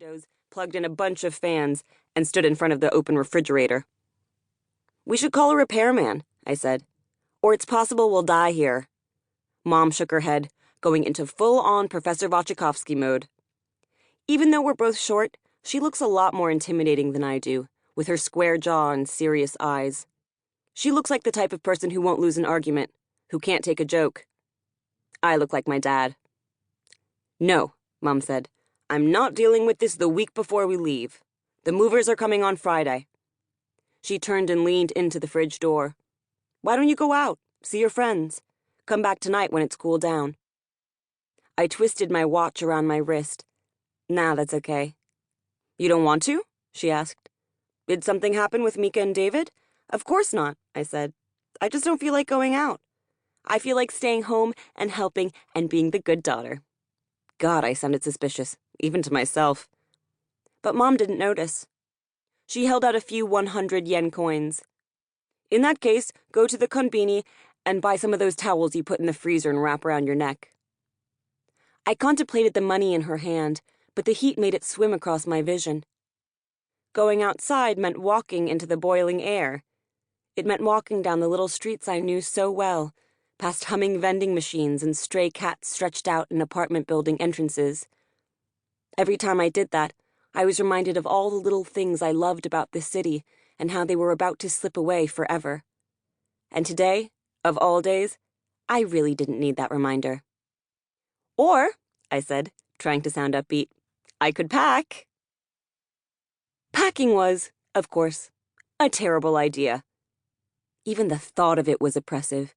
windows, plugged in a bunch of fans, and stood in front of the open refrigerator. "We should call a repairman," I said. "Or it's possible we'll die here." Mom shook her head, going into full-on Professor Wachowski mode. Even though we're both short, she looks a lot more intimidating than I do, with her square jaw and serious eyes. She looks like the type of person who won't lose an argument, who can't take a joke. I look like my dad. "No," Mom said. "I'm not dealing with this the week before we leave. The movers are coming on Friday." She turned and leaned into the fridge door. "Why don't you go out? See your friends. Come back tonight when it's cooled down." I twisted my watch around my wrist. "Nah, that's okay." "You don't want to?" she asked. "Did something happen with Mika and David?" "Of course not," I said. "I just don't feel like going out. I feel like staying home and helping and being the good daughter." God, I sounded suspicious, even to myself. But Mom didn't notice. She held out a few 100-yen coins. "In that case, go to the konbini and buy some of those towels you put in the freezer and wrap around your neck." I contemplated the money in her hand, but the heat made it swim across my vision. Going outside meant walking into the boiling air. It meant walking down the little streets I knew so well, past humming vending machines and stray cats stretched out in apartment building entrances. Every time I did that, I was reminded of all the little things I loved about this city and how they were about to slip away forever. And today, of all days, I really didn't need that reminder. "Or," I said, trying to sound upbeat, "I could pack." Packing was, of course, a terrible idea. Even the thought of it was oppressive.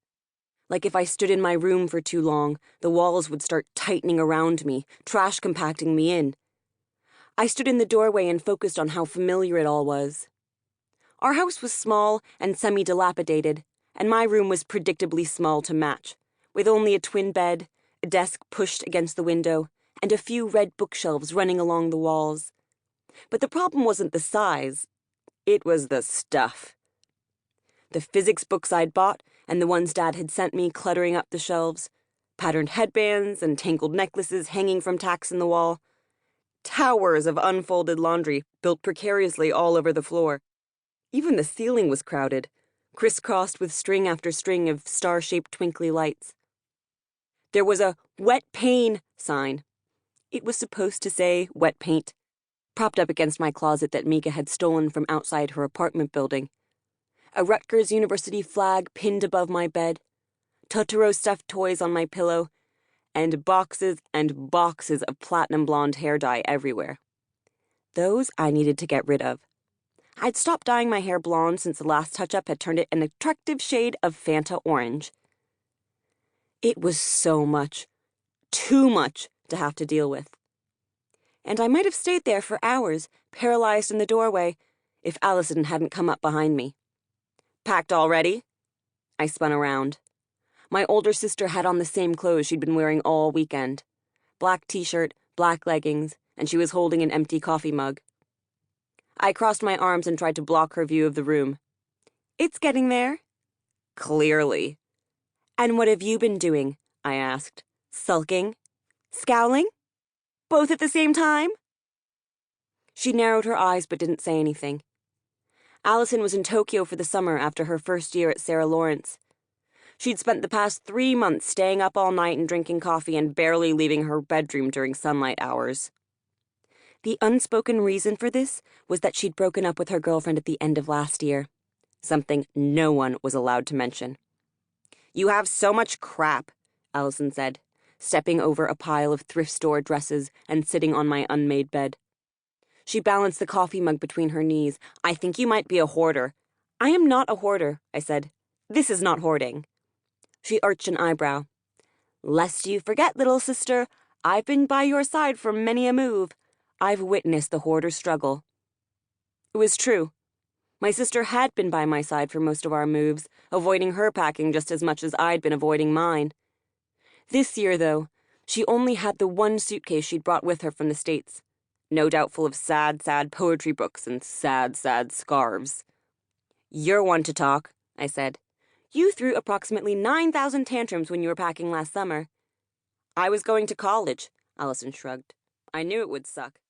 Like if I stood in my room for too long, the walls would start tightening around me, trash compacting me in. I stood in the doorway and focused on how familiar it all was. Our house was small and semi-dilapidated, and my room was predictably small to match, with only a twin bed, a desk pushed against the window, and a few red bookshelves running along the walls. But the problem wasn't the size. It was the stuff. The physics books I'd bought and the ones Dad had sent me cluttering up the shelves, patterned headbands and tangled necklaces hanging from tacks in the wall, towers of unfolded laundry built precariously all over the floor. Even the ceiling was crowded, crisscrossed with string after string of star-shaped twinkly lights. There was a "wet pain" sign. It was supposed to say wet paint, propped up against my closet that Mika had stolen from outside her apartment building. A Rutgers University flag pinned above my bed, Totoro stuffed toys on my pillow, and boxes of platinum blonde hair dye everywhere. Those I needed to get rid of. I'd stopped dyeing my hair blonde since the last touch-up had turned it an attractive shade of Fanta orange. It was so much, too much, to have to deal with. And I might have stayed there for hours, paralyzed in the doorway, if Allison hadn't come up behind me. "Packed already?" I spun around. My older sister had on the same clothes she'd been wearing all weekend. Black t-shirt, black leggings, and she was holding an empty coffee mug. I crossed my arms and tried to block her view of the room. "It's getting there." "Clearly." "And what have you been doing?" I asked. "Sulking? Scowling? Both at the same time?" She narrowed her eyes but didn't say anything. Allison was in Tokyo for the summer after her first year at Sarah Lawrence. She'd spent the past 3 months staying up all night and drinking coffee and barely leaving her bedroom during sunlight hours. The unspoken reason for this was that she'd broken up with her girlfriend at the end of last year, something no one was allowed to mention. "You have so much crap," Allison said, stepping over a pile of thrift store dresses and sitting on my unmade bed. She balanced the coffee mug between her knees. "I think you might be a hoarder." "I am not a hoarder," I said. "This is not hoarding." She arched an eyebrow. "Lest you forget, little sister, I've been by your side for many a move. I've witnessed the hoarder struggle." It was true. My sister had been by my side for most of our moves, avoiding her packing just as much as I'd been avoiding mine. This year, though, she only had the one suitcase she'd brought with her from the States, no doubt full of sad, sad poetry books and sad, sad scarves. "You're one to talk," I said. "You threw approximately 9,000 tantrums when you were packing last summer." "I was going to college," Allison shrugged. "I knew it would suck."